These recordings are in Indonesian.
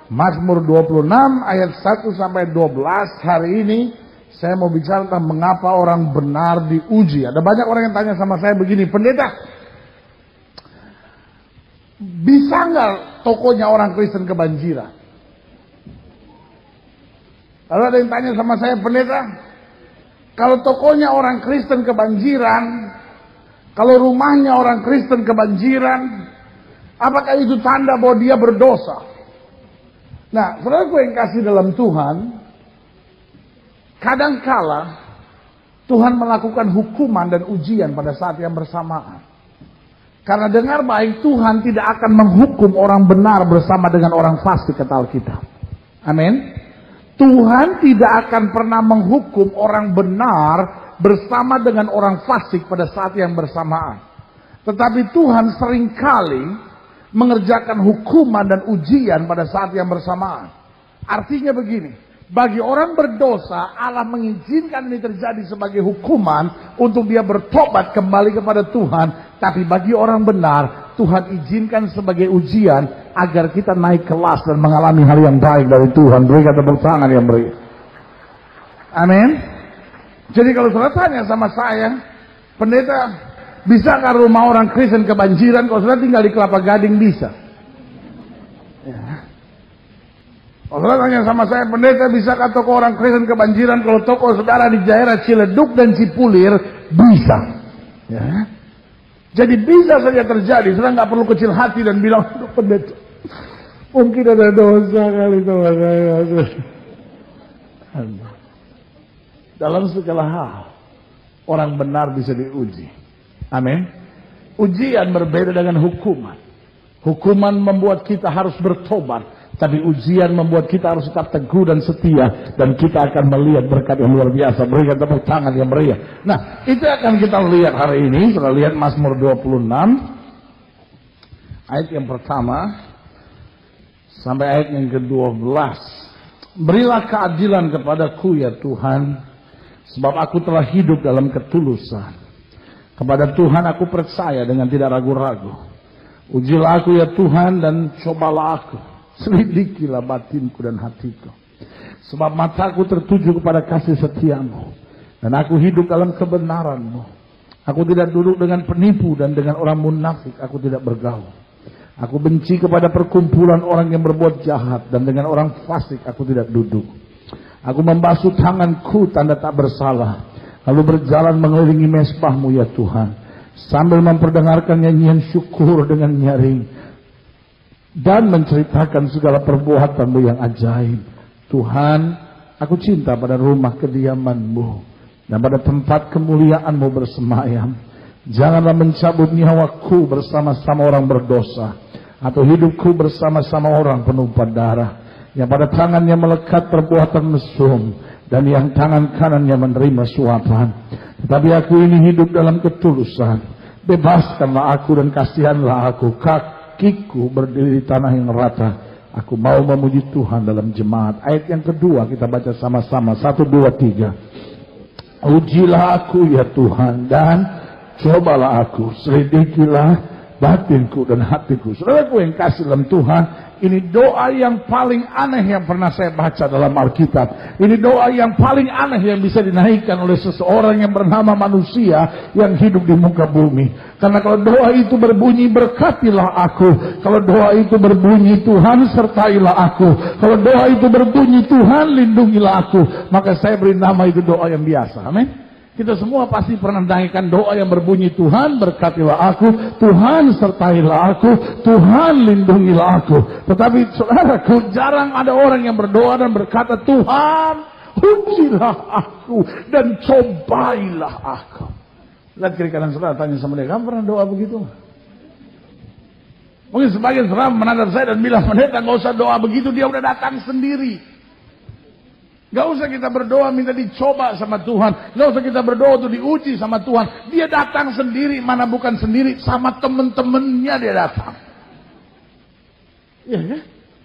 Mazmur 26 ayat 1 sampai 12 hari ini saya mau bicara tentang mengapa orang benar diuji. Ada banyak orang yang tanya sama saya begini, pendeta, bisa nggak tokonya orang Kristen kebanjiran? Lalu ada yang tanya sama saya, pendeta, kalau tokonya orang Kristen kebanjiran, kalau rumahnya orang Kristen kebanjiran, apakah itu tanda bahwa dia berdosa? Nah, saudaraku yang kasih dalam Tuhan, kadangkala Tuhan melakukan hukuman dan ujian pada saat yang bersamaan. Karena dengar baik, Tuhan tidak akan menghukum orang benar bersama dengan orang fasik, kata Alkitab. Amin. Tuhan tidak akan pernah menghukum orang benar bersama dengan orang fasik pada saat yang bersamaan. Tetapi Tuhan seringkali mengerjakan hukuman dan ujian pada saat yang bersamaan. Artinya begini, bagi orang berdosa, Allah mengizinkan ini terjadi sebagai hukuman untuk dia bertobat kembali kepada Tuhan. Tapi bagi orang benar, Tuhan izinkan sebagai ujian agar kita naik kelas dan mengalami hal yang baik dari Tuhan. Berikan tepuk tangan yang beri. Amin. Jadi kalau saudara tanya sama saya, pendeta, bisakah rumah orang Kristen kebanjiran? Kalau saudara tinggal di Kelapa Gading, bisa. Ya. Kalau saudara tanya sama saya, pendeta, bisakah toko orang Kristen kebanjiran? Kalau toko saudara di daerah Ciledug dan Cipulir, bisa. Ya. Jadi bisa saja terjadi. Saudara nggak perlu kecil hati dan bilang, aduh pendeta, mungkin ada dosa kali sama saya. Dalam segala hal, orang benar bisa diuji. Amin. Ujian berbeda dengan hukuman. Hukuman membuat kita harus bertobat, tapi ujian membuat kita harus tetap teguh dan setia, dan kita akan melihat berkat yang luar biasa. Berikan tepuk tangan yang meriah. Nah, itu akan kita lihat hari ini. Kita lihat Mazmur 26 ayat yang pertama sampai ayat yang ke-12. Berilah keadilan kepadaku ya Tuhan, sebab aku telah hidup dalam ketulusan. Kepada Tuhan aku percaya dengan tidak ragu-ragu. Ujilah aku ya Tuhan dan cobalah aku. Selidikilah batinku dan hatiku. Sebab mataku tertuju kepada kasih setiamu. Dan aku hidup dalam kebenaranmu. Aku tidak duduk dengan penipu dan dengan orang munafik aku tidak bergaul. Aku benci kepada perkumpulan orang yang berbuat jahat. Dan dengan orang fasik aku tidak duduk. Aku membasuh tanganku tanda tak bersalah. Lalu berjalan mengelilingi mezbahmu ya Tuhan, sambil memperdengarkan nyanyian syukur dengan nyaring, dan menceritakan segala perbuatanmu yang ajaib. Tuhan, aku cinta pada rumah kediamanmu, dan pada tempat kemuliaanmu bersemayam. Janganlah mencabut nyawaku bersama-sama orang berdosa, atau hidupku bersama-sama orang penumpah darah, yang pada tangannya melekat perbuatan mesum, dan yang tangan kanannya menerima suapan. Tetapi aku ini hidup dalam ketulusan. Bebaskanlah aku dan kasihanlah aku. Kakiku berdiri di tanah yang rata. Aku mau memuji Tuhan dalam jemaat. Ayat yang kedua kita baca sama-sama. 1, 2, 3. Ujilah aku ya Tuhan, dan cobalah aku. Selidikilah batinku dan hatiku. Saudaraku yang kasih dalam Tuhan, ini doa yang paling aneh yang pernah saya baca dalam Alkitab. Ini doa yang paling aneh yang bisa dinaikkan oleh seseorang yang bernama manusia yang hidup di muka bumi. Karena kalau doa itu berbunyi, berkatilah aku. Kalau doa itu berbunyi, Tuhan sertailah aku. Kalau doa itu berbunyi, Tuhan lindungilah aku. Maka saya beri nama itu doa yang biasa. Amin. Kita semua pasti pernah mendengarkan doa yang berbunyi, Tuhan berkatilah aku, Tuhan sertailah aku, Tuhan lindungilah aku. Tetapi saudaraku, jarang ada orang yang berdoa dan berkata, Tuhan ujilah aku dan cobailah aku. Lihat kiri kanan saudara, tanya sama dia, kamu pernah doa begitu? Mungkin sebagian saudara menadap saya dan bilang, pendeta gak usah doa begitu, dia udah datang sendiri. Gak usah kita berdoa minta dicoba sama Tuhan. Gak usah kita berdoa untuk diuji sama Tuhan. Dia datang sendiri, mana bukan sendiri, sama temen-temennya dia datang. Ya kan?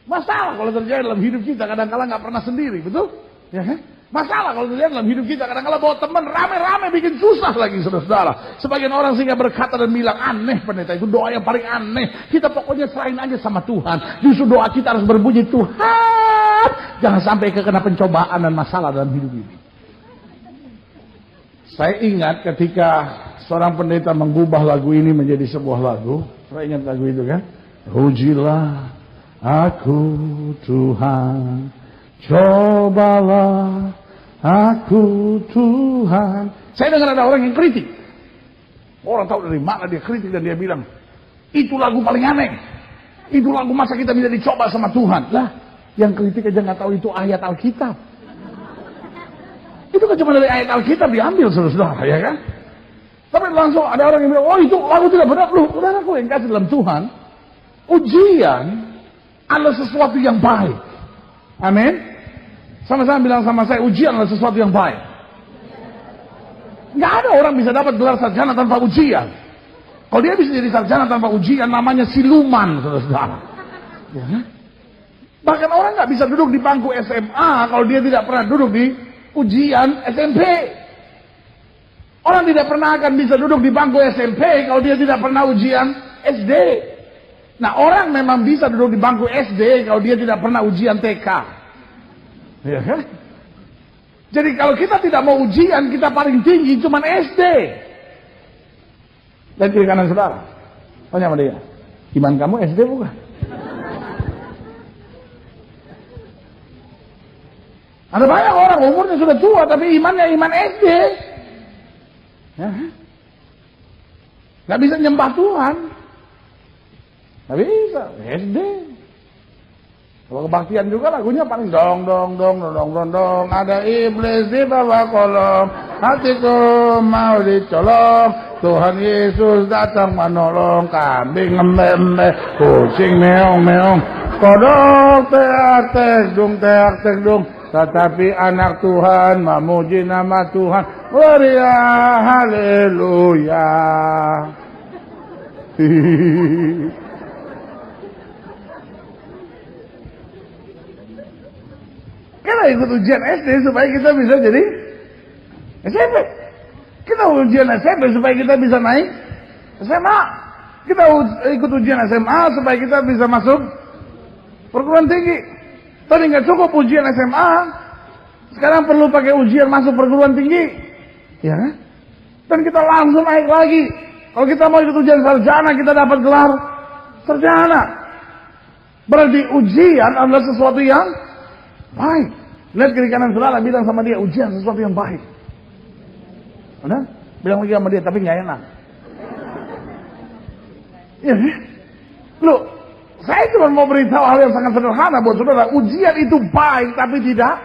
Masalah kalau terjadi dalam hidup kita, kadang-kadang gak pernah sendiri, betul? Ya kan? Masalah kalau dilihat dalam hidup kita, kadang-kadang bawa teman rame-rame bikin susah lagi, saudara-saudara. Sebagian orang sehingga berkata dan bilang, aneh pendeta, itu doa yang paling aneh. Kita pokoknya serahin aja sama Tuhan. Justru doa kita harus berbunyi, Tuhan, jangan sampai kena pencobaan dan masalah dalam hidup ini. Saya ingat ketika seorang pendeta mengubah lagu ini menjadi sebuah lagu. Saya ingat lagu itu kan. Ujilah aku Tuhan, cobalah aku Tuhan. Saya dengar ada orang yang kritik. Orang tahu dari mana dia kritik dan dia bilang, itu lagu paling aneh. Itu lagu masa kita bisa dicoba sama Tuhan. Lah, yang kritik aja nggak tahu itu ayat Alkitab. Itu kan cuma dari ayat Alkitab diambil, saudara-saudara, ya kan? Tapi langsung ada orang yang bilang, oh itu lagu tidak benar. Loh, saudaraku yang kasih dalam Tuhan, ujian adalah sesuatu yang baik. Amin. Sama-sama bilang sama saya, ujian adalah sesuatu yang baik. Nggak ada orang bisa dapat gelar sarjana tanpa ujian. Kalau dia bisa jadi sarjana tanpa ujian, namanya siluman, saudara-saudara. Ya. Bahkan orang nggak bisa duduk di bangku SMA kalau dia tidak pernah duduk di ujian SMP. Orang tidak pernah akan bisa duduk di bangku SMP kalau dia tidak pernah ujian SD. Nah, orang memang bisa duduk di bangku SD kalau dia tidak pernah ujian TK. Ya kan? Jadi kalau kita tidak mau ujian, kita paling tinggi cuma SD. Dan kiri kanan saudara, tanya sama dia, iman kamu SD bukan? Ada banyak orang umurnya sudah tua tapi imannya iman SD. Ya. Gak bisa nyembah Tuhan. Gak bisa, SD. Kalau kebaktian juga lagunya paling dong dong dong dong dong dong dong. Ada iblis di bawah kolong, hatiku mau dicolong. Tuhan Yesus datang menolong. Kambing ngembe, kucing meong meong, kodok teak tek dung. Tetapi anak Tuhan memuji nama Tuhan. Gloria, haleluya. Kita ikut ujian SD supaya kita bisa jadi SMP. Kita ujian SMP supaya kita bisa naik SMA. Kita ikut ujian SMA supaya kita bisa masuk perguruan tinggi. Tadi nggak cukup ujian SMA, sekarang perlu pakai ujian masuk perguruan tinggi, ya kan? Dan kita langsung naik lagi. Kalau kita mau ikut ujian sarjana, kita dapat gelar sarjana. Berarti ujian adalah sesuatu yang baik. Lihat kiri kanan saudara, bilang sama dia, ujian sesuatu yang baik. Ada? Bilang lagi sama dia, tapi nggak enak. Ya, lu, saya cuma mau beritahu hal yang sangat sederhana buat saudara. Ujian itu baik, tapi tidak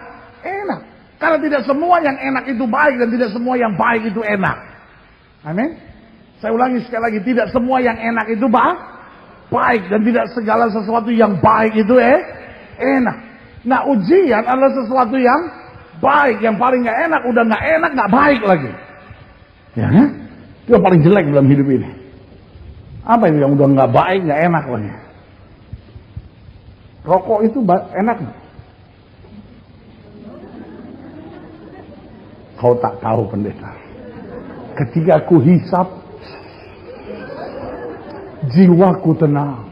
enak. Karena tidak semua yang enak itu baik dan tidak semua yang baik itu enak. Amin. Saya ulangi sekali lagi, tidak semua yang enak itu baik dan tidak segala sesuatu yang baik itu enak. Nah, ujian adalah sesuatu yang baik, yang paling nggak enak, udah nggak enak, nggak baik lagi. Ya, itu yang paling jelek dalam hidup ini. Apa itu yang udah nggak baik, nggak enak lagi? Rokok itu enak. Kau tak tahu pendeta. Ketika aku hisap, jiwaku tenang.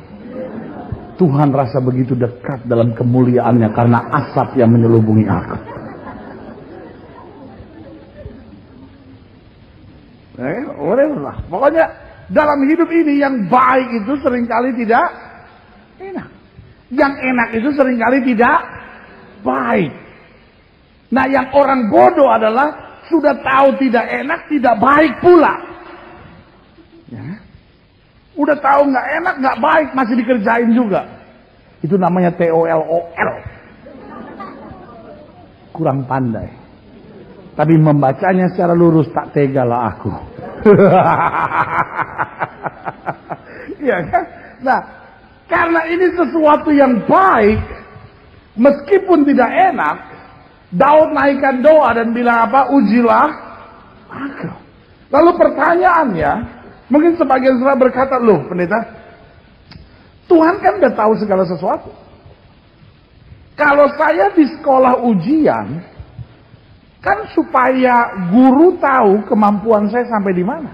Tuhan rasa begitu dekat dalam kemuliaannya karena asap yang menyelubungi aku. Bolehlah. Pokoknya dalam hidup ini yang baik itu seringkali tidak enak. Yang enak itu seringkali tidak baik. Nah, yang orang bodoh adalah sudah tahu tidak enak, tidak baik pula. Ya. Udah tahu nggak enak, nggak baik, masih dikerjain juga. Itu namanya TOLOL. Kurang pandai. Tapi membacanya secara lurus tak tega lah aku. Iya kan? Nah, karena ini sesuatu yang baik, meskipun tidak enak, Daud naikkan doa dan bilang apa? Ujilah aku. Lalu pertanyaannya, mungkin sebagian saudara berkata, loh pendeta, Tuhan kan udah tahu segala sesuatu. Kalau saya di sekolah ujian, Kan supaya guru tahu kemampuan saya sampai di mana.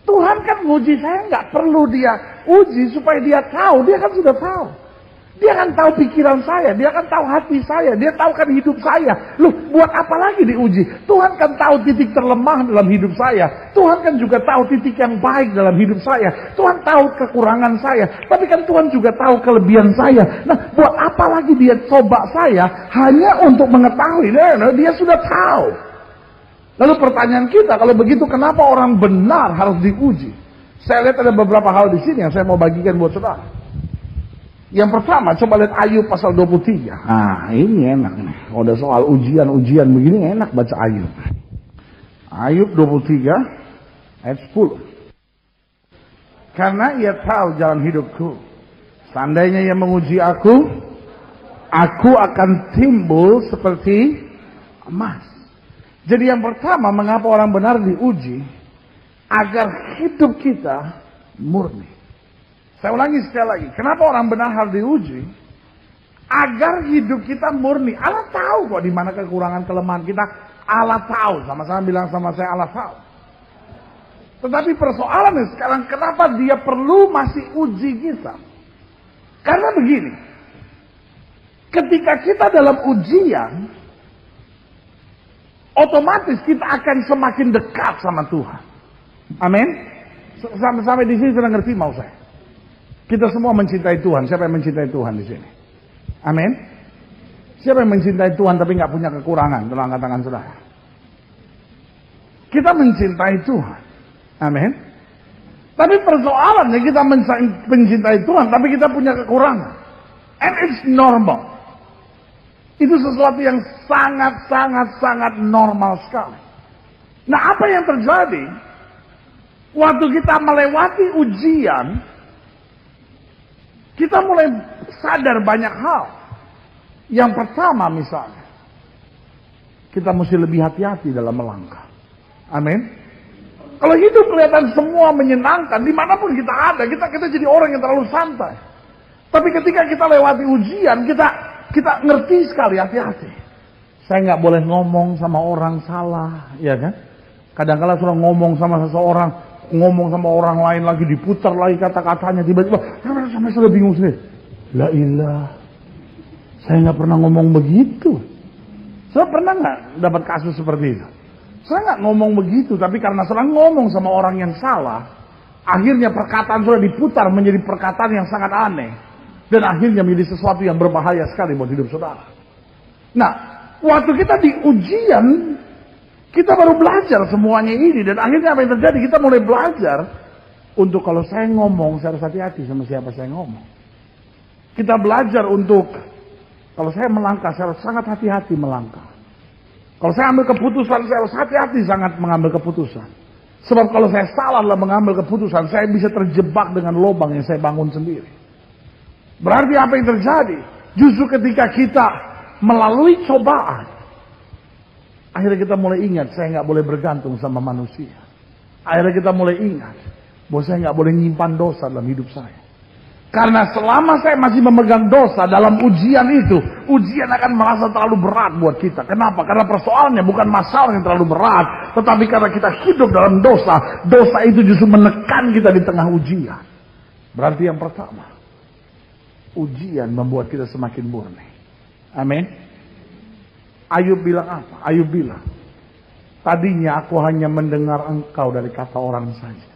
Tuhan kan nguji saya, nggak perlu dia uji supaya dia tahu. Dia kan sudah tahu. Dia kan tahu pikiran saya, dia kan tahu hati saya, dia tahu kan hidup saya. Loh, buat apa lagi diuji? Tuhan kan tahu titik terlemah dalam hidup saya. Tuhan kan juga tahu titik yang baik dalam hidup saya. Tuhan tahu kekurangan saya, tapi kan Tuhan juga tahu kelebihan saya. Nah, buat apa lagi dia coba saya hanya untuk mengetahui? Nah, dia sudah tahu. Lalu pertanyaan kita, kalau begitu kenapa orang benar harus diuji? Saya lihat ada beberapa hal di sini yang saya mau bagikan buat saudara. Yang pertama, coba lihat Ayub pasal 23. Nah, ini enak nih. Kalau ada soal ujian-ujian begini, enak baca Ayub. Ayub 23, ayat 10. Karena ia tahu jalan hidupku. Seandainya ia menguji aku akan timbul seperti emas. Jadi yang pertama, mengapa orang benar diuji? Agar hidup kita murni. Saya ulangi sekali lagi. Kenapa orang benar harus diuji? Agar hidup kita murni. Allah tahu kok di mana kekurangan kelemahan kita. Allah tahu. Sama-sama bilang sama saya, Allah tahu. Tetapi persoalannya sekarang, kenapa dia perlu masih uji kita? Karena begini. Ketika kita dalam ujian, otomatis kita akan semakin dekat sama Tuhan. Amin. Sampai di sini sudah ngerti mau saya. Kita semua mencintai Tuhan. Siapa yang mencintai Tuhan di sini? Amin. Siapa yang mencintai Tuhan tapi nggak punya kekurangan? Tolong angkat tangan saudara. Kita mencintai Tuhan. Amin. Tapi persoalannya kita mencintai Tuhan tapi kita punya kekurangan. And it's normal. Itu sesuatu yang sangat normal sekali. Nah, apa yang terjadi? Waktu kita melewati ujian, kita mulai sadar banyak hal. Yang pertama misalnya, kita mesti lebih hati-hati dalam melangkah. Amin. Kalau hidup kelihatan semua menyenangkan, dimanapun kita ada, kita jadi orang yang terlalu santai. Tapi ketika kita lewati ujian, kita ngerti sekali, hati-hati. Saya nggak boleh ngomong sama orang salah, ya kan? Kadang-kadang sudah ngomong sama seseorang, ngomong sama orang lain lagi, diputar lagi kata-katanya, tiba-tiba sampai sudah bingung sendiri. La ilah, saya nggak pernah ngomong begitu. Saya pernah nggak dapat kasus seperti itu? Saya nggak ngomong begitu, tapi karena sedang ngomong sama orang yang salah, akhirnya perkataan sudah diputar menjadi perkataan yang sangat aneh, dan akhirnya menjadi sesuatu yang berbahaya sekali buat hidup saudara. Nah, waktu kita di ujian, kita baru belajar semuanya ini, dan akhirnya apa yang terjadi? Kita mulai belajar untuk kalau saya ngomong, saya harus hati-hati sama siapa saya ngomong. Kita belajar untuk kalau saya melangkah, saya harus sangat hati-hati melangkah. Kalau saya ambil keputusan, saya harus hati-hati sangat mengambil keputusan. Sebab kalau saya salah dalam mengambil keputusan, saya bisa terjebak dengan lubang yang saya bangun sendiri. Berarti apa yang terjadi? Justru ketika kita melalui cobaan, akhirnya kita mulai ingat, saya nggak boleh bergantung sama manusia. Akhirnya kita mulai ingat, bahwa saya nggak boleh nyimpan dosa dalam hidup saya. Karena selama saya masih memegang dosa dalam ujian itu, ujian akan merasa terlalu berat buat kita. Kenapa? Karena persoalannya bukan masalah yang terlalu berat, tetapi karena kita hidup dalam dosa, dosa itu justru menekan kita di tengah ujian. Berarti yang pertama, ujian membuat kita semakin murni. Amin. Ayub bilang apa? Ayub bilang, tadinya aku hanya mendengar engkau dari kata orang saja.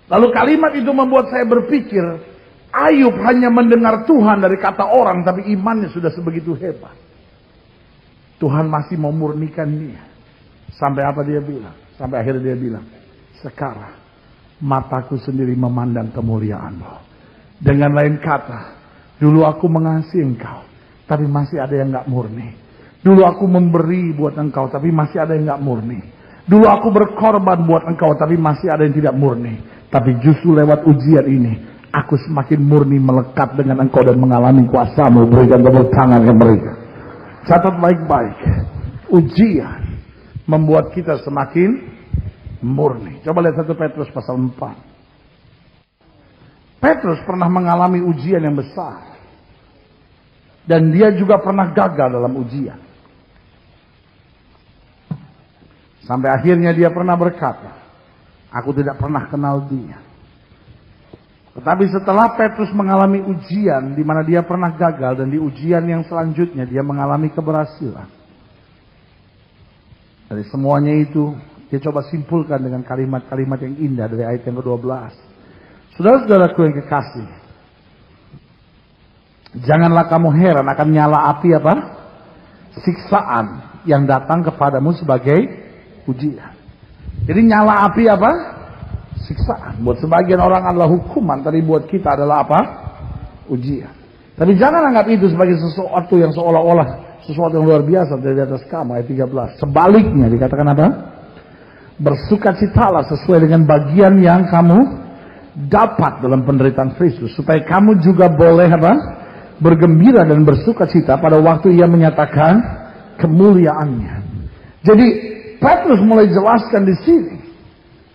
Lalu kalimat itu membuat saya berpikir, Ayub hanya mendengar Tuhan dari kata orang, tapi imannya sudah sebegitu hebat. Tuhan masih memurnikan dia. Sampai apa dia bilang? Sampai akhirnya dia bilang, sekarang mataku sendiri memandang kemuliaan-Mu. Dengan lain kata, dulu aku mengasihi engkau, tapi masih ada yang gak murni. Dulu aku memberi buat engkau, tapi masih ada yang gak murni. Dulu aku berkorban buat engkau, tapi masih ada yang tidak murni. Tapi justru lewat ujian ini, aku semakin murni melekat dengan engkau dan mengalami kuasa-Mu. Berikan tepuk tangan ke mereka. Catat baik-baik. Ujian membuat kita semakin murni. Coba lihat 1 Petrus pasal 4. Petrus pernah mengalami ujian yang besar. Dan dia juga pernah gagal dalam ujian. Sampai akhirnya dia pernah berkata, aku tidak pernah kenal dia. Tetapi setelah Petrus mengalami ujian di mana dia pernah gagal, dan di ujian yang selanjutnya dia mengalami keberhasilan. Dari semuanya itu dia coba simpulkan dengan kalimat-kalimat yang indah dari ayat yang ke-12. Saudara-saudaraku yang kekasih, janganlah kamu heran akan nyala api apa? Siksaan yang datang kepadamu sebagai ujian. Jadi nyala api apa? Siksaan. Buat sebagian orang adalah hukuman, tapi buat kita adalah apa? Ujian. Tapi jangan anggap itu sebagai sesuatu yang seolah-olah sesuatu yang luar biasa dari atas kamu. Ayat 13. Sebaliknya dikatakan apa? Bersukacitalah sesuai dengan bagian yang kamu dapat dalam penderitaan Kristus, supaya kamu juga boleh apa? Bergembira dan bersukacita pada waktu ia menyatakan kemuliaannya. Jadi Petrus mulai jelaskan di sini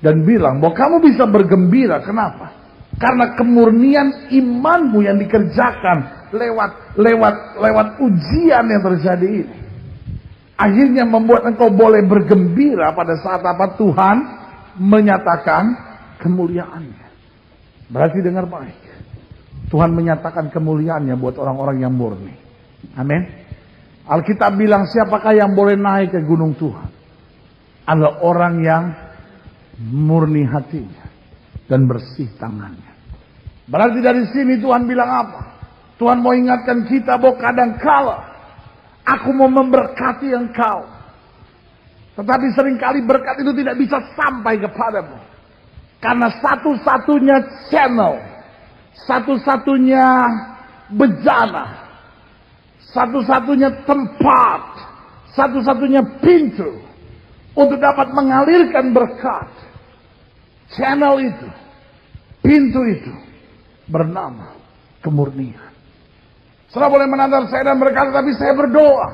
dan bilang bahwa kamu bisa bergembira. Kenapa? Karena kemurnian imanmu yang dikerjakan lewat ujian yang terjadi ini, akhirnya membuat engkau boleh bergembira pada saat apa? Tuhan menyatakan kemuliaannya. Berarti dengar baik, Tuhan menyatakan kemuliaannya buat orang-orang yang murni. Amin. Alkitab bilang siapakah yang boleh naik ke gunung Tuhan? Adalah orang yang murni hatinya dan bersih tangannya. Berarti dari sini Tuhan bilang apa? Tuhan mau ingatkan kita bahwa kadang-kala aku mau memberkati engkau, tetapi seringkali berkat itu tidak bisa sampai kepadamu. Karena satu-satunya channel, satu-satunya bejana, satu-satunya tempat, satu-satunya pintu untuk dapat mengalirkan berkat, channel itu, pintu itu bernama kemurnian. Saudara boleh menantar saya dan berkata, tapi saya berdoa.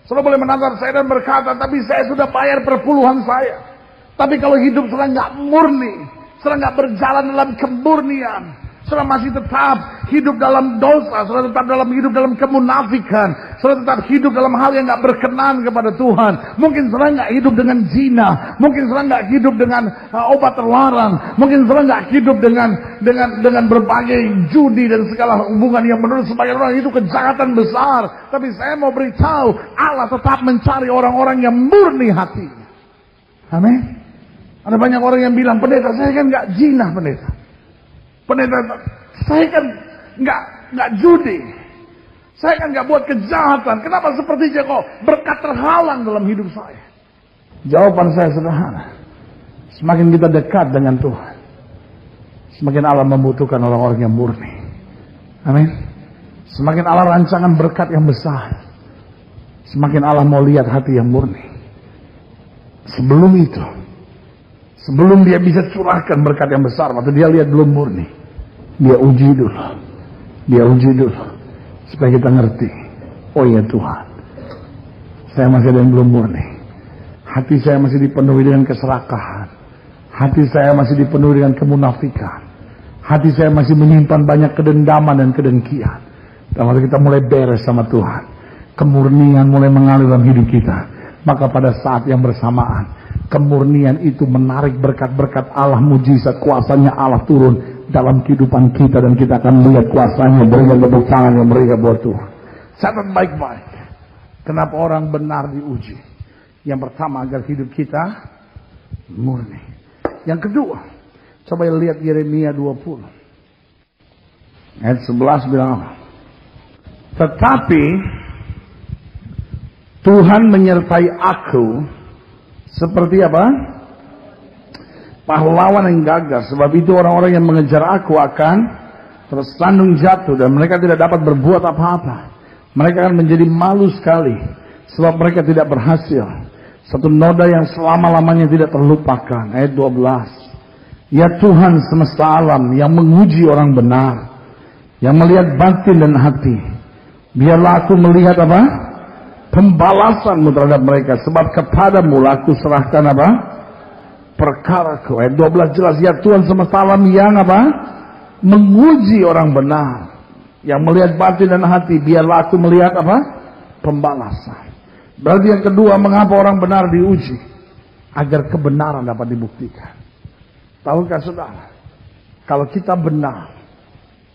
Saudara boleh menantar saya dan berkata, tapi saya sudah bayar perpuluhan saya. Tapi kalau hidup saudara nggak murni, saudara nggak berjalan dalam kemurnian, saudara masih tetap hidup dalam dosa, saudara tetap hidup dalam kemunafikan, saudara tetap hidup dalam hal yang nggak berkenan kepada Tuhan. Mungkin saudara nggak hidup dengan zina, mungkin saudara nggak hidup dengan obat terlarang, mungkin saudara nggak hidup dengan berbagai judi dan segala hubungan yang menurut sebagian orang itu kejahatan besar. Tapi saya mau beritahu, Allah tetap mencari orang-orang yang murni hatinya. Amin. Ada banyak orang yang bilang, pendeta saya kan nggak zina, pendeta saya kan nggak judi, saya kan nggak buat kejahatan. Kenapa sepertinya kok berkat terhalang dalam hidup saya? Jawaban saya sederhana. Semakin kita dekat dengan Tuhan, semakin Allah membutuhkan orang-orang yang murni. Amin. Semakin Allah rancangan berkat yang besar, semakin Allah mau lihat hati yang murni. Sebelum itu, sebelum dia bisa curahkan berkat yang besar, waktu dia lihat belum murni, dia uji dulu, supaya kita ngerti, oh ya Tuhan, saya masih ada yang belum murni, hati saya masih dipenuhi dengan keserakahan, hati saya masih dipenuhi dengan kemunafikan, hati saya masih menyimpan banyak kedendaman dan kedengkian. Dan waktu kita mulai beres sama Tuhan, kemurnian mulai mengalir dalam hidup kita, maka pada saat yang bersamaan, kemurnian itu menarik berkat-berkat Allah, mujizat kuasanya Allah turun dalam kehidupan kita, dan kita akan melihat kuasanya berikan tepuk tangan yang meriah buat Tuhan. Catat baik-baik. Kenapa orang benar diuji? Yang pertama, agar hidup kita murni. Yang kedua, coba lihat Yeremia 20 ayat 11 bilang apa? Tetapi Tuhan menyertai aku seperti apa? Pahlawan yang gagah. Sebab itu orang-orang yang mengejar aku akan tersandung jatuh, dan mereka tidak dapat berbuat apa-apa. Mereka akan menjadi malu sekali, sebab mereka tidak berhasil. Satu noda yang selama-lamanya tidak terlupakan. Ayat 12. Ya Tuhan semesta alam yang menguji orang benar, yang melihat batin dan hati, biarlah aku melihat apa? Pembalasanmu terhadap mereka, sebab kepadamu aku serahkan apa? Perkaraku. Ayat 12 jelas, ya Tuhan semesta alam yang apa? Menguji orang benar, yang melihat batin dan hati, biarlah aku melihat apa? Pembalasan. Berarti yang kedua, mengapa orang benar diuji? agar kebenaran dapat dibuktikan. Tahukah saudara, kalau kita benar,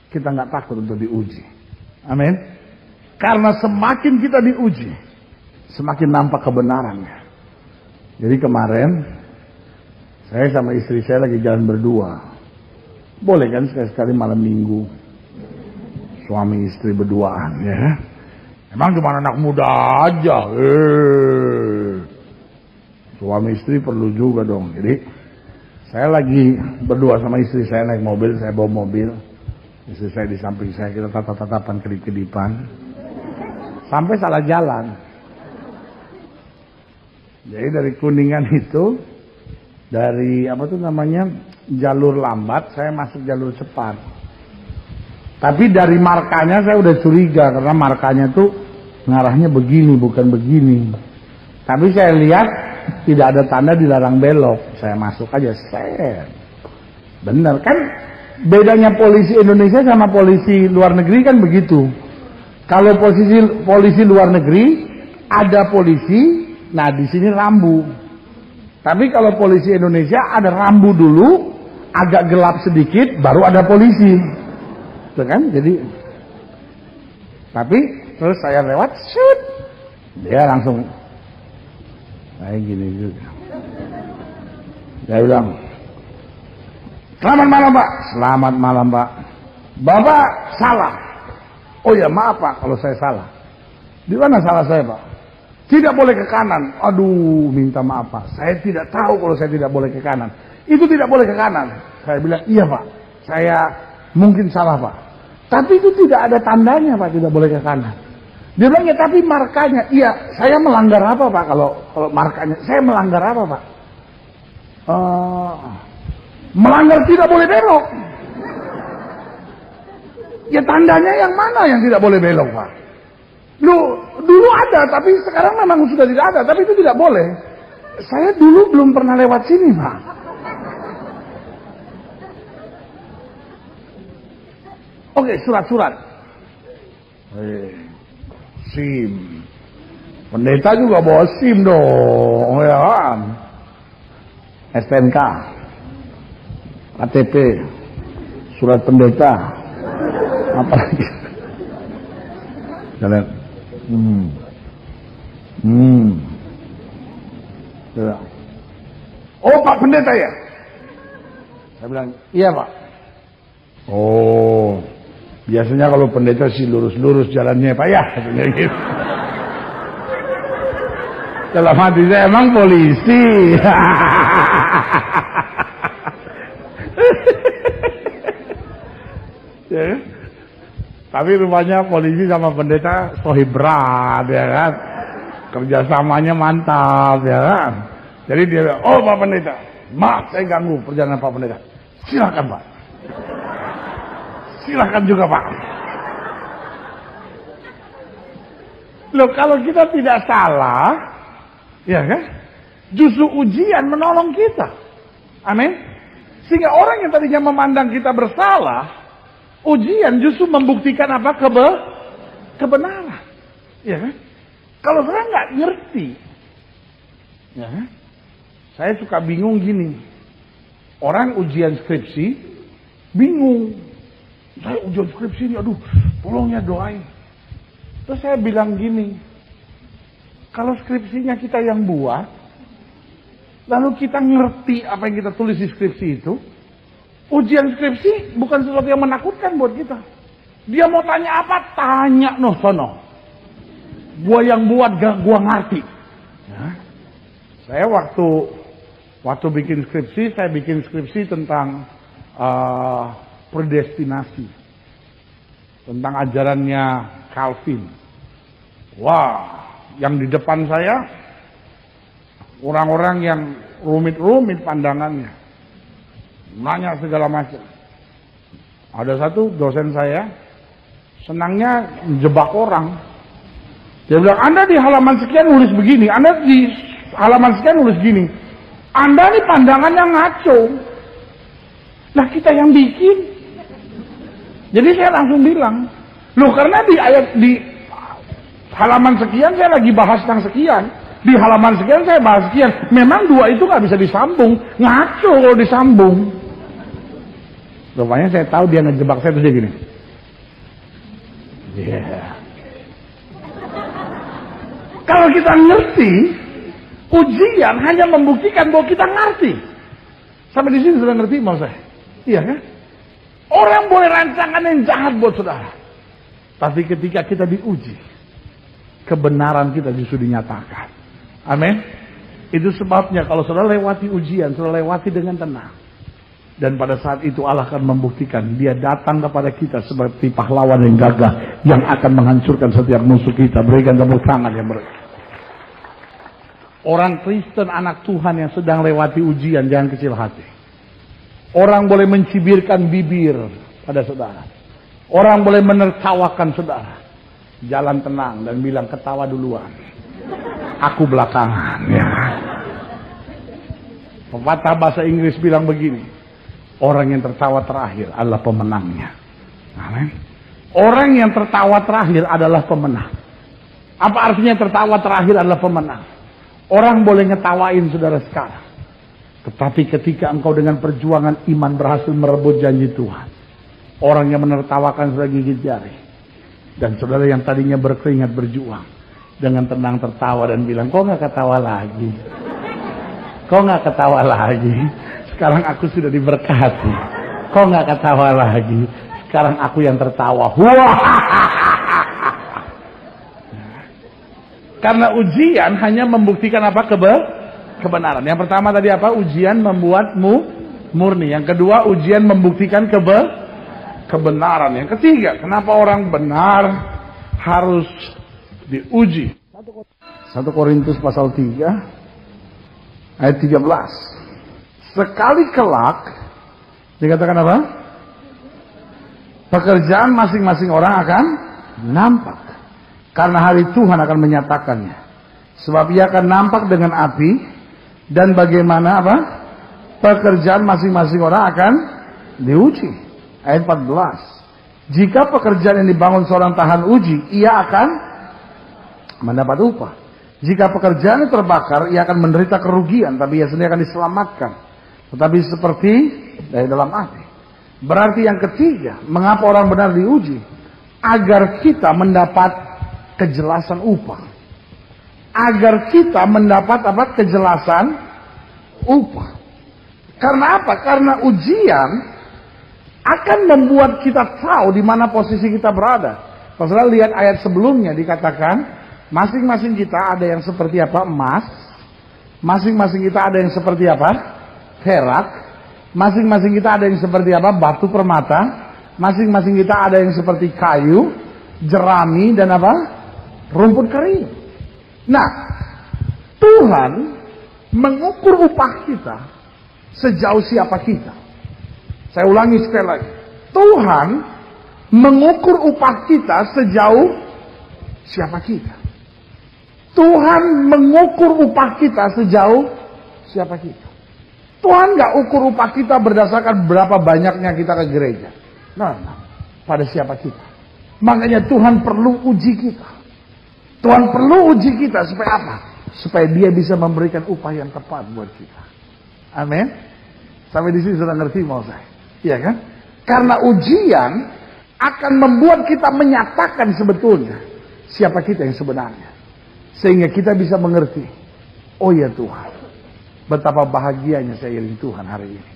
kita nggak takut untuk diuji. Amin. Karena semakin kita diuji, semakin nampak kebenarannya. Jadi kemarin saya sama istri saya lagi jalan berdua. Boleh kan sekali-sekali malam minggu suami istri berduaan, ya? Emang cuma anak muda aja. Suami istri perlu juga dong. Jadi saya lagi berdua sama istri saya naik mobil, saya bawa mobil. Istri saya di samping saya, kita tatap-tatapan kedip-kedipan. Sampai salah jalan. Jadi dari Kuningan itu, dari apa tuh namanya, jalur lambat, saya masuk jalur cepat. Tapi dari markanya saya udah curiga, karena markanya tuh ngarahnya begini, bukan begini. Tapi saya lihat tidak ada tanda dilarang belok. Saya masuk aja, set. Bener kan? Bedanya polisi Indonesia sama polisi luar negeri kan begitu. Kalau polisi luar negeri ada polisi, nah di sini rambu. Tapi kalau polisi Indonesia ada rambu dulu, agak gelap sedikit, baru ada polisi. Tuh kan? Jadi, tapi terus saya lewat, shoot, dia langsung kayak gini juga. Saya bilang, selamat malam Pak. Selamat malam Pak. Bapak salah. Oh ya maaf Pak kalau saya salah. Di mana salah saya Pak? Tidak boleh ke kanan. Aduh minta maaf Pak. Saya tidak tahu kalau saya tidak boleh ke kanan. Itu tidak boleh ke kanan. Saya bilang iya Pak. Saya mungkin salah Pak. Tapi itu tidak ada tandanya Pak tidak boleh ke kanan. Dia bilang ya tapi markanya. Iya saya melanggar apa Pak kalau markanya. Saya melanggar apa Pak? Melanggar tidak boleh belok. Ya tandanya yang mana yang tidak boleh belok Pak? Dulu ada, tapi sekarang memang sudah tidak ada. Tapi itu tidak boleh. Saya dulu belum pernah lewat sini Pak. Oke, surat-surat. SIM. Pendeta juga bawa SIM dong, ya kan? STNK, KTP, surat pendeta, apa lagi? Kalian, oh Pak Pendeta ya? Saya bilang, iya Pak. Oh, biasanya kalau pendeta sih lurus-lurus jalannya Pak ya, katanya gitu. Dalam hati saya emang polisi. Ya, tapi rupanya polisi sama pendeta sohibrat ya kan, kerjasamanya mantap ya kan. Jadi dia bilang, oh Pak Pendeta, maaf saya ganggu perjalanan Pak Pendeta. Silakan Pak. Silakan juga Pak. Loh kalau kita tidak salah, ya kan, justru ujian menolong kita. Amin. Sehingga orang yang tadinya memandang kita bersalah, ujian justru membuktikan apa? Kebenaran. Ya kan? Kalau saya nggak ngerti, ya kan? Saya suka bingung gini. Orang ujian skripsi, bingung. Saya ujian skripsi ini, aduh, tolong ya doain. Terus saya bilang gini, kalau skripsinya kita yang buat, lalu kita ngerti apa yang kita tulis di skripsi itu, ujian skripsi bukan sesuatu yang menakutkan buat kita. Dia mau tanya apa? Tanya no sono. Gua yang buat gak gua ngerti. Ya. Saya waktu bikin skripsi, saya bikin skripsi tentang predestinasi. Tentang ajarannya Calvin. Wah, yang di depan saya orang-orang yang rumit-rumit pandangannya. Nanya segala macam. Ada satu dosen saya senangnya jebak orang. Dia bilang, Anda di halaman sekian nulis begini, Anda di halaman sekian nulis gini. Anda ini pandangannya ngaco. Nah kita yang bikin. Jadi saya langsung bilang, loh karena di halaman sekian saya lagi bahas tentang sekian. Di halaman sekian saya bahas sekian. Memang dua itu nggak bisa disambung. Ngaco kalau disambung. Rupanya saya tahu dia ngejebak saya terus dia gini. Kalau kita ngerti, ujian hanya membuktikan bahwa kita ngerti. Sampai di sini sudah ngerti mau saya? Iya kan? Orang boleh rancangan yang jahat buat saudara. Tapi ketika kita diuji, kebenaran kita justru dinyatakan. Amin. Itu sebabnya kalau saudara lewati ujian, saudara lewati dengan tenang. Dan pada saat itu Allah akan membuktikan dia datang kepada kita seperti pahlawan yang gagah yang akan menghancurkan setiap musuh kita. Berikan tepuk tangan yang Orang Kristen anak Tuhan yang sedang lewati ujian jangan kecil hati. Orang boleh mencibirkan bibir pada saudara. Orang boleh menertawakan saudara. Jalan tenang dan bilang ketawa duluan. Aku belakangan. Ya. Pepatah bahasa Inggris bilang begini. Orang yang tertawa terakhir adalah pemenangnya. Amin. Orang yang tertawa terakhir adalah pemenang. Apa artinya tertawa terakhir adalah pemenang? Orang boleh ngetawain saudara sekarang. Tetapi ketika engkau dengan perjuangan iman berhasil merebut janji Tuhan. Orang yang menertawakan sudah gigit jari. Dan saudara yang tadinya berkeringat berjuang. Dengan tenang tertawa dan bilang, kok gak ketawa lagi? Kok gak ketawa lagi? Sekarang aku sudah diberkati. Kok gak ketawa lagi? Sekarang aku yang tertawa. Wah! Karena ujian hanya membuktikan apa? Kebenaran. Yang pertama tadi apa? Ujian membuatmu murni. Yang kedua, ujian membuktikan kebenaran. Yang ketiga, kenapa orang benar harus diuji? 1 Korintus pasal 3 ayat 13. Sekali kelak dikatakan apa? Pekerjaan masing-masing orang akan nampak. Karena hari Tuhan akan menyatakannya. Sebab ia akan nampak dengan api. Dan bagaimana apa? Pekerjaan masing-masing orang akan diuji. Ayat 14. Jika pekerjaan yang dibangun seorang tahan uji, ia akan mendapat upah. Jika pekerjaan yang terbakar, ia akan menderita kerugian. Tapi ia sendiri akan diselamatkan. Tetapi seperti dari dalam api. Berarti yang ketiga, mengapa orang benar diuji? Agar kita mendapat kejelasan upah. Agar kita mendapat apa? Kejelasan upah. Karena apa? Karena ujian akan membuat kita tahu di mana posisi kita berada. Kalau saudara lihat ayat sebelumnya dikatakan, masing-masing kita ada yang seperti apa? Emas. Masing-masing kita ada yang seperti apa? Perak. Masing-masing kita ada yang seperti apa? Batu permata. Masing-masing kita ada yang seperti kayu, jerami, dan apa? Rumput kering. Nah, Tuhan mengukur upah kita sejauh siapa kita. Saya ulangi sekali lagi. Tuhan mengukur upah kita sejauh siapa kita. Tuhan mengukur upah kita sejauh siapa kita. Tuhan gak ukur upah kita berdasarkan berapa banyaknya kita ke gereja. Nah, pada siapa kita. Makanya Tuhan perlu uji kita. Tuhan perlu uji kita supaya apa? Supaya dia bisa memberikan upah yang tepat buat kita. Amin. Sampai di sini sudah ngerti mau saya? Iya kan? Karena ujian akan membuat kita menyatakan sebetulnya siapa kita yang sebenarnya. Sehingga kita bisa mengerti. Oh ya Tuhan. Betapa bahagianya saya iring Tuhan hari ini.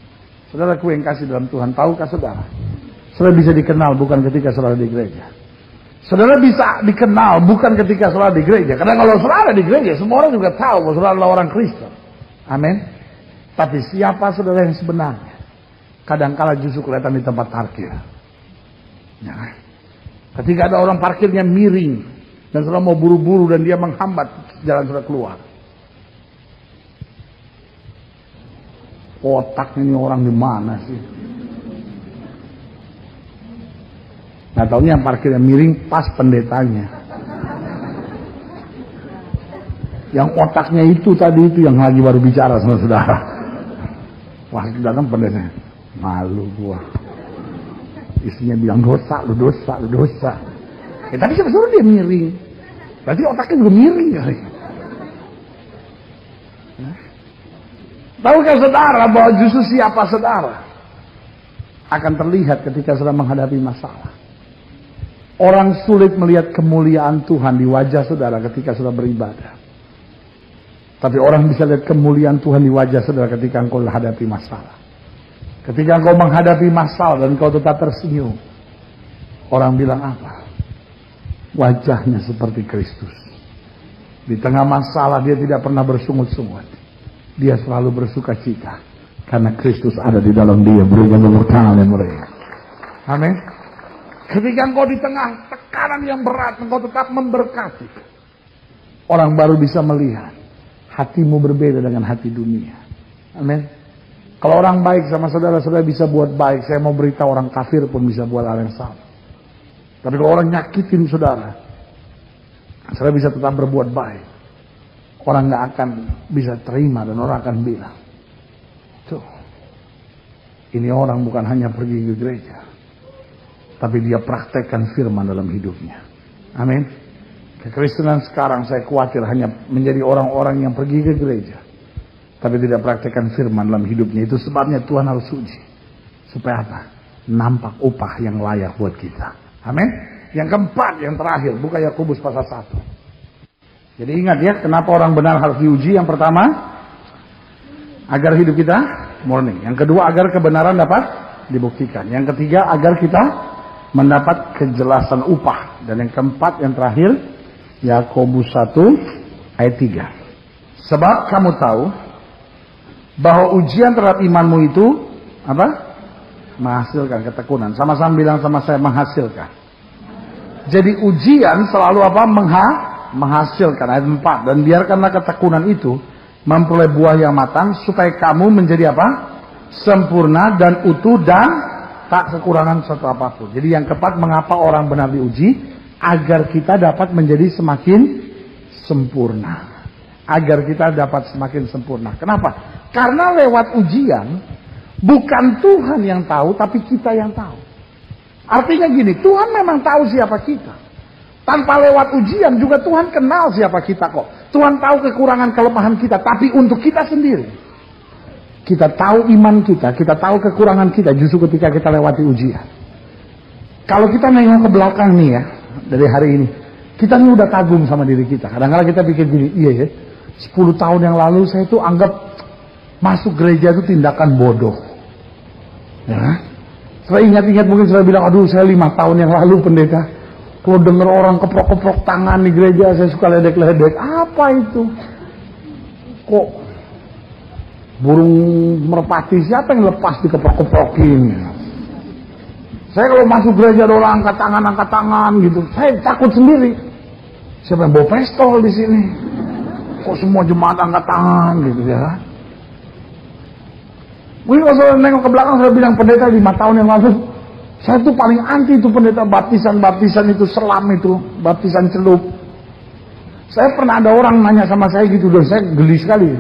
Saudaraku yang kasih dalam Tuhan. Tahukah saudara? Saudara bisa dikenal bukan ketika saudara di gereja. Saudara bisa dikenal bukan ketika saudara di gereja. Karena kalau saudara di gereja, semua orang juga tahu bahwa saudara adalah orang Kristen. Amin. Tapi siapa saudara yang sebenarnya? Kadangkala justru kelihatan di tempat parkir. Ya. Ketika ada orang parkirnya miring. Dan saudara mau buru-buru dan dia menghambat jalan saudara keluar. Otaknya ini orang di mana sih? Nah, taunya yang parkirnya miring pas pendetanya. Yang otaknya itu tadi itu yang lagi baru bicara sama saudara. Wah, itu datang pendetanya. Malu gua. Istrinya bilang dosa, lu dosa, lu dosa. Tapi siapa suruh dia miring? Berarti otaknya juga miring kali. Tahukah saudara bahwa justru siapa saudara akan terlihat ketika sedang menghadapi masalah. Orang sulit melihat kemuliaan Tuhan di wajah saudara ketika sudah beribadah. Tapi orang bisa lihat kemuliaan Tuhan di wajah saudara ketika engkau menghadapi masalah. Ketika engkau menghadapi masalah dan engkau tetap tersenyum. Orang bilang apa? Wajahnya seperti Kristus. Di tengah masalah dia tidak pernah bersungut-sungut. Dia selalu bersuka cita. Karena Kristus ada di dalam dia. Berikan tepuk tangan yang meriah. Amin. Ketika engkau di tengah tekanan yang berat, engkau tetap memberkati. Orang baru bisa melihat hatimu berbeda dengan hati dunia. Amin. Kalau orang baik sama saudara-saudara bisa buat baik, saya mau beritahu orang kafir pun bisa buat hal yang sama. Tapi kalau orang nyakitin saudara, saudara bisa tetap berbuat baik. Orang gak akan bisa terima dan orang akan bilang, tuh, ini orang bukan hanya pergi ke gereja, tapi dia praktekkan firman dalam hidupnya. Amin. Kekristenan sekarang saya khawatir hanya menjadi orang-orang yang pergi ke gereja, tapi tidak praktekkan firman dalam hidupnya. Itu sebabnya Tuhan harus uji. Supaya apa? Nampak upah yang layak buat kita. Amin. Yang keempat, yang terakhir, buka Yakobus pasal 1. Jadi ingat ya, kenapa orang benar harus diuji? Yang pertama, agar hidup kita murni. Yang kedua, agar kebenaran dapat dibuktikan. Yang ketiga, agar kita mendapat kejelasan upah. Dan yang keempat, yang terakhir, Yakobus 1 ayat 3. Sebab kamu tahu bahwa ujian terhadap imanmu itu apa? Menghasilkan ketekunan. Sama-sama bilang sama saya, menghasilkan. Jadi ujian selalu apa? Menghasilkan. Ayat 4. Dan biarkanlah ketekunan itu memperoleh buah yang matang, supaya kamu menjadi apa? Sempurna dan utuh dan tak kekurangan suatu apapun. Jadi yang keempat, mengapa orang benar diuji? Agar kita dapat menjadi semakin sempurna. Agar kita dapat semakin sempurna. Kenapa? Karena lewat ujian, bukan Tuhan yang tahu, tapi kita yang tahu. Artinya gini, Tuhan memang tahu siapa kita. Tanpa lewat ujian juga Tuhan kenal siapa kita kok. Tuhan tahu kekurangan kelemahan kita, tapi untuk kita sendiri. Kita tahu iman kita tahu kekurangan kita justru ketika kita lewati ujian. Kalau kita nengok ke belakang nih ya, dari hari ini, kita nih udah kagum sama diri kita. Kadang-kadang kita pikir gini, iya ya, 10 tahun yang lalu saya tuh anggap masuk gereja itu tindakan bodoh. Ya. Saya ingat-ingat mungkin saya bilang, aduh saya 5 tahun yang lalu pendeta, kalau dengar orang keprok-keprok tangan di gereja, saya suka ledek-ledek. Apa itu? Kok burung merpati siapa yang lepas dikeprok-keprokin? Saya kalau masuk gereja ada orang angkat tangan gitu, saya takut sendiri. Siapa yang bawa pistol di sini? Kok semua jemaat angkat tangan gitu ya? Mungkin kalau saya nengok ke belakang, saya bilang pendeta 5 tahun yang lalu, saya tuh paling anti itu pendeta baptisan itu, selam itu, baptisan celup. Saya pernah ada orang nanya sama saya gitu, dan saya geli sekali.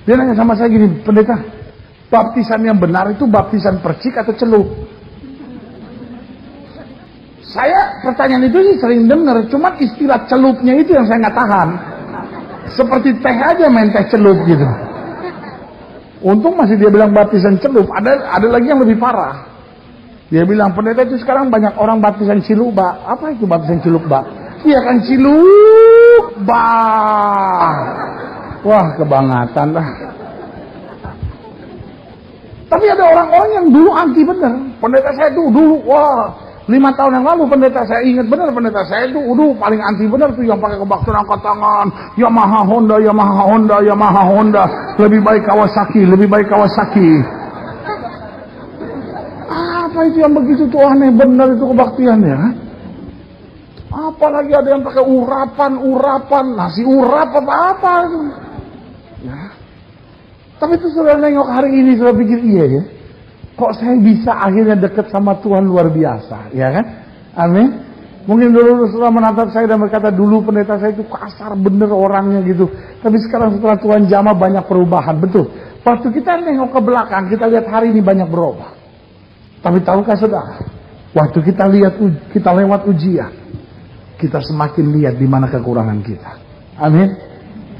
Dia nanya sama saya gini, pendeta, baptisan yang benar itu baptisan percik atau celup? Saya pertanyaan itu sih sering dengar, cuma istilah celupnya itu yang saya nggak tahan. Seperti teh aja main teh celup gitu. Untung masih dia bilang baptisan celup. Ada lagi yang lebih parah. Dia bilang, pendeta itu sekarang banyak orang baptisan ciluba. Apa itu baptisan ciluba? Iya kan ciluba. Wah kebangatan lah. Tapi ada orang-orang yang dulu anti bener. Pendeta saya itu dulu, wah 5 tahun yang lalu pendeta saya ingat benar, pendeta saya itu paling anti benar tuh yang pakai kebaktian angkat tangan, Yamaha Honda, lebih baik Kawasaki. Apa itu yang begitu tuh aneh benar itu kebaktian ya? Apalagi ada yang pakai urapan, nasi urap apa itu. Ya. Tapi itu sudah nengok hari ini sudah pikir iya ya. Kok saya bisa akhirnya dekat sama Tuhan luar biasa, ya kan? Amin. Mungkin dulu setelah menatap saya dan berkata, dulu pendeta saya itu kasar bener orangnya gitu. Tapi sekarang setelah Tuhan jamah banyak perubahan, betul. Waktu kita nengok ke belakang, kita lihat hari ini banyak berubah. Tapi tahukah saudara, waktu kita lewat ujian, kita semakin lihat di mana kekurangan kita. Amin.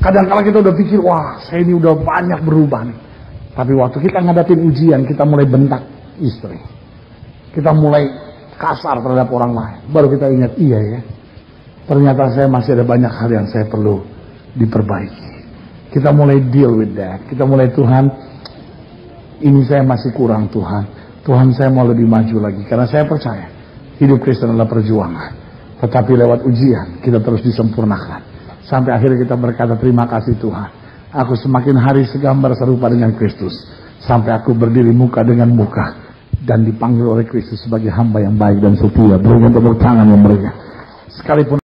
Kadang-kala kita udah pikir, wah saya ini udah banyak berubah nih. Tapi waktu kita ngadapin ujian, kita mulai bentak istri. Kita mulai kasar terhadap orang lain. Baru kita ingat, iya ya. Ternyata saya masih ada banyak hal yang saya perlu diperbaiki. Kita mulai deal with that. Kita mulai, Tuhan, ini saya masih kurang Tuhan. Tuhan, saya mau lebih maju lagi. Karena saya percaya, hidup Kristen adalah perjuangan. Tetapi lewat ujian, kita terus disempurnakan. Sampai akhirnya kita berkata, terima kasih Tuhan. Aku semakin hari segambar serupa dengan Kristus. Sampai aku berdiri muka dengan muka. Dan dipanggil oleh Kristus sebagai hamba yang baik dan setia. Berikan tepuk tangan yang meriah. Sekalipun